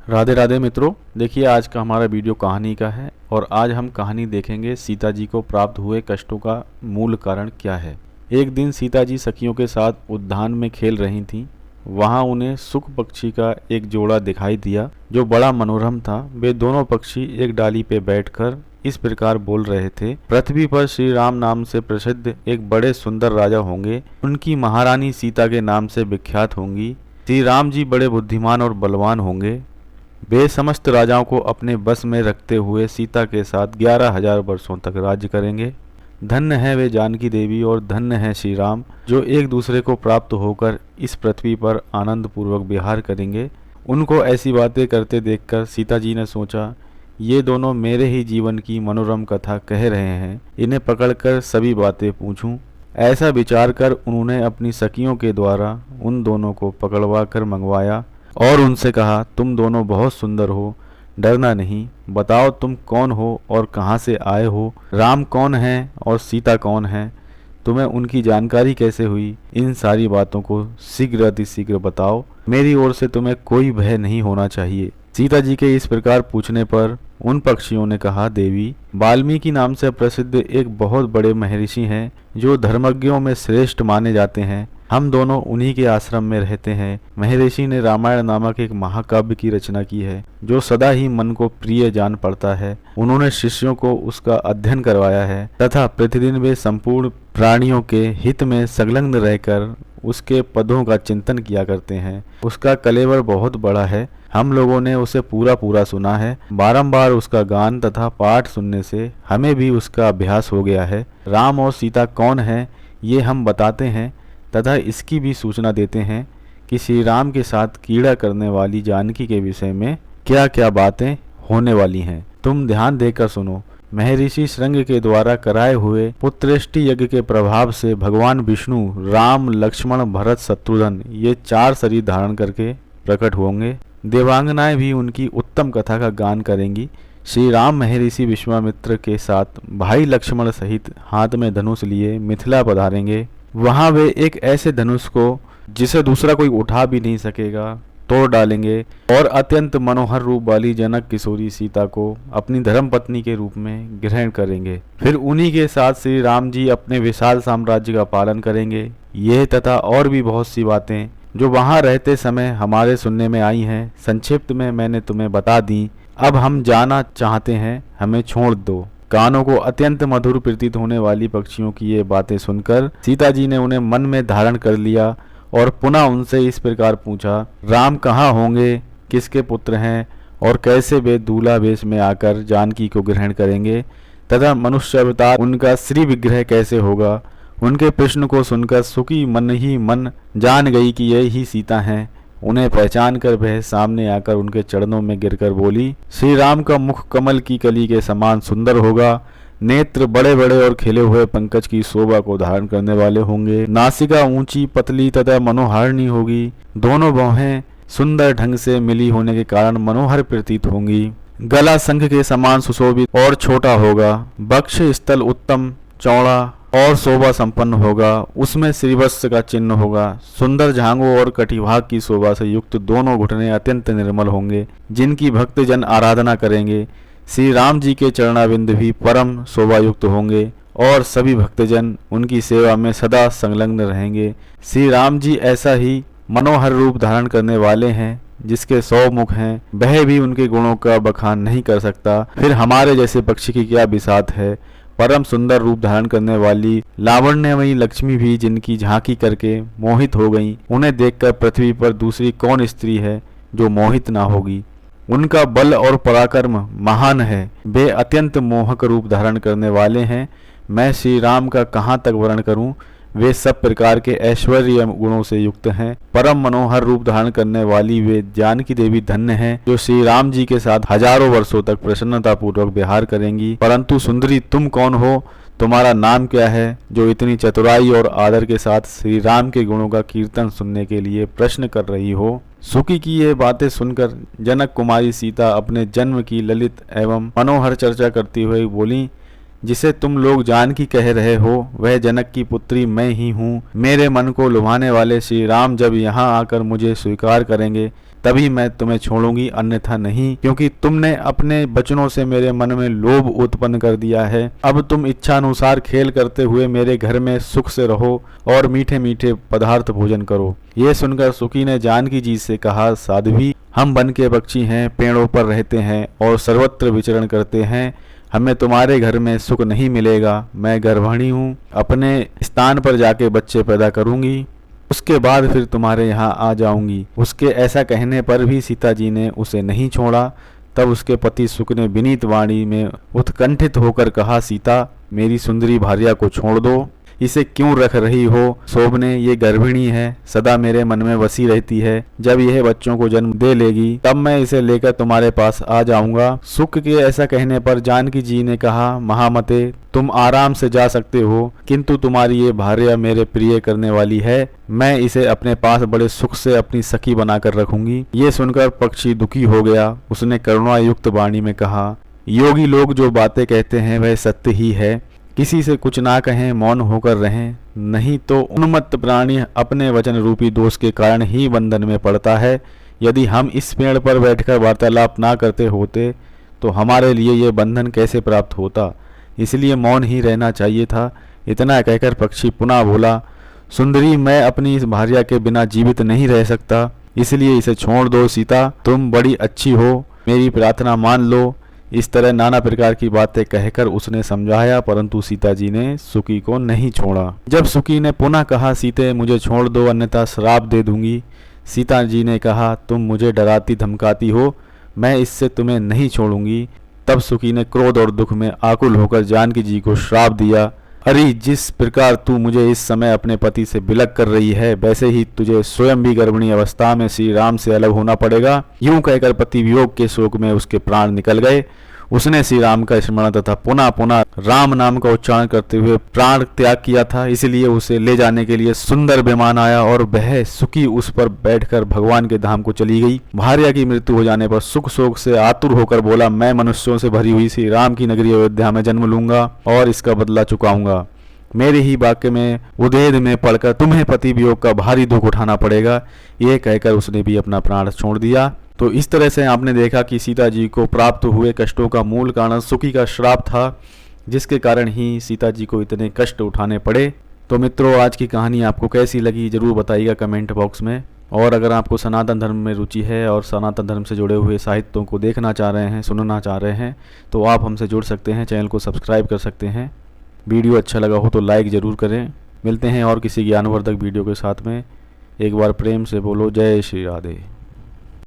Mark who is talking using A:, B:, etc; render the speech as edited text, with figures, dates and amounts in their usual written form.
A: राधे राधे मित्रों, देखिए आज का हमारा वीडियो कहानी का है और आज हम कहानी देखेंगे सीता जी को प्राप्त हुए कष्टों का मूल कारण क्या है। एक दिन सीता जी सखियों के साथ उद्यान में खेल रही थीं। वहां उन्हें सुख पक्षी का एक जोड़ा दिखाई दिया जो बड़ा मनोरम था। वे दोनों पक्षी एक डाली पे बैठकर इस प्रकार बोल रहे थे, पृथ्वी पर श्री राम नाम से प्रसिद्ध एक बड़े सुंदर राजा होंगे। उनकी महारानी सीता के नाम से विख्यात होंगी। श्री राम जी बड़े बुद्धिमान और बलवान होंगे। वे समस्त राजाओं को अपने बस में रखते हुए सीता के साथ 11,000 वर्षों तक राज्य करेंगे। धन्य है वे जानकी देवी और धन्य है श्री राम जो एक दूसरे को प्राप्त होकर इस पृथ्वी पर आनंद पूर्वक विहार करेंगे। उनको ऐसी बातें करते देखकर सीता जी ने सोचा, ये दोनों मेरे ही जीवन की मनोरम कथा कह रहे हैं, इन्हें पकड़कर सभी बातें पूछूं। ऐसा विचार कर उन्होंने अपनी सखियों के द्वारा उन दोनों को पकड़वा कर मंगवाया और उनसे कहा, तुम दोनों बहुत सुंदर हो, डरना नहीं। बताओ तुम कौन हो और कहाँ से आए हो, राम कौन है और सीता कौन है, तुम्हें उनकी जानकारी कैसे हुई। इन सारी बातों को शीघ्र अतिशीघ्र बताओ, मेरी ओर से तुम्हें कोई भय नहीं होना चाहिए। सीता जी के इस प्रकार पूछने पर उन पक्षियों ने कहा, देवी, वाल्मीकि नाम से प्रसिद्ध एक बहुत बड़े महर्षि हैं जो धर्मज्ञों में श्रेष्ठ माने जाते हैं। हम दोनों उन्हीं के आश्रम में रहते हैं। महर्षि ने रामायण नामक एक महाकाव्य की रचना की है जो सदा ही मन को प्रिय जान पड़ता है। उन्होंने शिष्यों को उसका अध्ययन करवाया है तथा प्रतिदिन वे संपूर्ण प्राणियों के हित में संलग्न रहकर उसके पदों का चिंतन किया करते हैं। उसका कलेवर बहुत बड़ा है। हम लोगों ने उसे पूरा सुना है। बारंबार उसका गान तथा पाठ सुनने से हमें भी उसका अभ्यास हो गया है। राम और सीता कौन है ये हम बताते हैं तथा इसकी भी सूचना देते हैं कि श्री राम के साथ कीड़ा करने वाली जानकी के विषय में क्या क्या बातें होने वाली हैं। तुम ध्यान देकर सुनो। महर्षि श्रृंग के द्वारा कराए हुए पुत्रेष्टि यज्ञ के प्रभाव से भगवान विष्णु राम, लक्ष्मण, भरत, शत्रुघ्न ये 4 शरीर धारण करके प्रकट होंगे। देवांगनाएं भी उनकी उत्तम कथा का गान करेंगी। श्री राम महर्षि विश्वामित्र के साथ भाई लक्ष्मण सहित हाथ में धनुष लिए मिथिला पधारेंगे। वहां वे एक ऐसे धनुष को जिसे दूसरा कोई उठा भी नहीं सकेगा तोड़ डालेंगे और अत्यंत मनोहर रूप वाली जनक किशोरी सीता को अपनी धर्मपत्नी के रूप में ग्रहण करेंगे। फिर उन्हीं के साथ श्री राम जी अपने विशाल साम्राज्य का पालन करेंगे। यह तथा और भी बहुत सी बातें जो वहां रहते समय हमारे सुनने में आई हैं, संक्षिप्त में मैंने तुम्हें बता दी। अब हम जाना चाहते हैं, हमें छोड़ दो। कानों को अत्यंत मधुर प्रतीत होने वाली पक्षियों की ये बातें सुनकर सीता जी ने उन्हें मन में धारण कर लिया और पुनः उनसे इस प्रकार पूछा, राम कहाँ होंगे, किसके पुत्र हैं और कैसे वे दूल्हा वेश में आकर जानकी को ग्रहण करेंगे तथा मनुष्य अवतार उनका श्री विग्रह कैसे होगा। उनके प्रश्न को सुनकर सुखी मन ही मन जान गई कि ये ही सीता हैं। उन्हें पहचान कर वह सामने आकर उनके चरणों में गिरकर बोली, श्री राम का मुख कमल की कली के समान सुंदर होगा, नेत्र बड़े बड़े और खिले हुए पंकज की शोभा को धारण करने वाले होंगे, नासिका ऊंची पतली तथा मनोहारिणी होगी, दोनों भौहें सुंदर ढंग से मिली होने के कारण मनोहर प्रतीत होंगी, गला शंख के समान सुशोभित और छोटा होगा, वक्ष स्थल उत्तम चौड़ा और शोभा संपन्न होगा, उसमें श्रीवत्स का चिन्ह होगा, सुंदर जांघों और कटिभाग की शोभा से युक्त दोनों घुटने अत्यंत निर्मल होंगे, जिनकी भक्त जन आराधना करेंगे। श्री राम जी के चरणाविंद भी परम शोभा युक्त होंगे और सभी भक्तजन उनकी सेवा में सदा संलग्न रहेंगे। श्री राम जी ऐसा ही मनोहर रूप धारण करने वाले हैं जिसके 100 मुख हैं, वह भी उनके गुणों का बखान नहीं कर सकता। फिर हमारे जैसे पक्षी की क्या बिसात है। परम सुंदर रूप धारण करने वाली लावण्यमयी लक्ष्मी भी जिनकी झांकी करके मोहित हो गई, उन्हें देखकर पृथ्वी पर दूसरी कौन स्त्री है जो मोहित ना होगी। उनका बल और पराक्रम महान है, वे अत्यंत मोहक रूप धारण करने वाले हैं। मैं श्री राम का कहाँ तक वर्णन करूं, वे सब प्रकार के ऐश्वर्य गुणों से युक्त हैं। परम मनोहर रूप धारण करने वाली वे जानकी देवी धन्य हैं जो श्री राम जी के साथ हजारों वर्षों तक प्रसन्नता पूर्वक विहार करेंगी। परंतु सुंदरी, तुम कौन हो, तुम्हारा नाम क्या है जो इतनी चतुराई और आदर के साथ श्री राम के गुणों का कीर्तन सुनने के लिए प्रश्न कर रही हो। सुखी की ये बातें सुनकर जनक कुमारी सीता अपने जन्म की ललित एवं मनोहर चर्चा करती हुए बोली, जिसे तुम लोग जानकी कह रहे हो वह जनक की पुत्री मैं ही हूँ। मेरे मन को लुभाने वाले श्री राम जब यहाँ आकर मुझे स्वीकार करेंगे तभी मैं तुम्हें छोड़ूंगी, अन्यथा नहीं, क्योंकि तुमने अपने वचनों से मेरे मन में लोभ उत्पन्न कर दिया है। अब तुम इच्छानुसार खेल करते हुए मेरे घर में सुख से रहो और मीठे मीठे पदार्थ भोजन करो। ये सुनकर सुकी ने जानकी जी से कहा, साध्वी, हम वन के पक्षी हैं, पेड़ों पर रहते हैं और सर्वत्र विचरण करते हैं। हमें तुम्हारे घर में सुख नहीं मिलेगा। मैं गर्भिणी हूँ, अपने स्थान पर जाके बच्चे पैदा करूंगी, उसके बाद फिर तुम्हारे यहाँ आ जाऊंगी। उसके ऐसा कहने पर भी सीता जी ने उसे नहीं छोड़ा। तब उसके पति सुक ने विनीत वाणी में उत्कंठित होकर कहा, सीता, मेरी सुंदरी भार्या को छोड़ दो, इसे क्यों रख रही हो? शोभने, ये गर्भिणी है, सदा मेरे मन में बसी रहती है। जब यह बच्चों को जन्म दे लेगी तब मैं इसे लेकर तुम्हारे पास आ जाऊंगा। सुक के ऐसा कहने पर जानकी जी ने कहा, महामते, तुम आराम से जा सकते हो, किंतु तुम्हारी ये भार्या मेरे प्रिय करने वाली है। मैं इसे अपने पास बड़े सुख से अपनी सखी बनाकर रखूंगी। ये सुनकर पक्षी दुखी हो गया। उसने करुणा युक्त वाणी में कहा, योगी लोग जो बातें कहते हैं वह सत्य ही है। किसी से कुछ ना कहें, मौन होकर रहें, नहीं तो उन्मत्त प्राणी अपने वचन रूपी दोष के कारण ही बंधन में पड़ता है। यदि हम इस पेड़ पर बैठकर वार्तालाप ना करते होते तो हमारे लिए ये बंधन कैसे प्राप्त होता? इसलिए मौन ही रहना चाहिए था। इतना कहकर पक्षी पुनः बोला, सुंदरी, मैं अपनी इस भार्या के बिना जीवित नहीं रह सकता, इसलिए इसे छोड़ दो। सीता, तुम बड़ी अच्छी हो, मेरी प्रार्थना मान लो। इस तरह नाना प्रकार की बातें कहकर उसने समझाया, परंतु सीता जी ने सुकी को नहीं छोड़ा। जब सुकी ने पुनः कहा, सीते, मुझे छोड़ दो, अन्यथा श्राप दे दूंगी, सीता जी ने कहा, तुम मुझे डराती धमकाती हो, मैं इससे तुम्हें नहीं छोड़ूंगी। तब सुकी ने क्रोध और दुख में आकुल होकर जानकी जी को श्राप दिया, अरे, जिस प्रकार तू मुझे इस समय अपने पति से विलग कर रही है, वैसे ही तुझे स्वयं भी गर्भिणी अवस्था में श्री राम से अलग होना पड़ेगा। यूं कहकर पति वियोग के शोक में उसके प्राण निकल गए। उसने श्री राम का स्मरण तथा पुनः पुनः राम नाम का उच्चारण करते हुए प्राण त्याग किया था। इसलिए उसे ले जाने के लिए सुंदर विमान आया और वह सुकी उस पर बैठकर भगवान के धाम को चली गई। भार्या की मृत्यु हो जाने पर सुख शोक से आतुर होकर बोला, मैं मनुष्यों से भरी हुई श्री राम की नगरी अयोध्या में जन्म लूंगा और इसका बदला चुकाऊंगा। मेरे ही वाक्य में उदेद में पड़कर तुम्हें पति वियोग का भारी दुख उठाना पड़ेगा। ये कहकर उसने भी अपना प्राण छोड़ दिया। तो इस तरह से आपने देखा कि सीता जी को प्राप्त हुए कष्टों का मूल कारण सुकी का श्राप था, जिसके कारण ही सीता जी को इतने कष्ट उठाने पड़े। तो मित्रों, आज की कहानी आपको कैसी लगी जरूर बताइएगा कमेंट बॉक्स में। और अगर आपको सनातन धर्म में रुचि है और सनातन धर्म से जुड़े हुए साहित्यों को देखना चाह रहे हैं, सुनना चाह रहे हैं, तो आप हमसे जुड़ सकते हैं, चैनल को सब्सक्राइब कर सकते हैं। वीडियो अच्छा लगा हो तो लाइक ज़रूर करें। मिलते हैं और किसी ज्ञानवर्धक वीडियो के साथ में। एक बार प्रेम से बोलो, जय श्री राधे।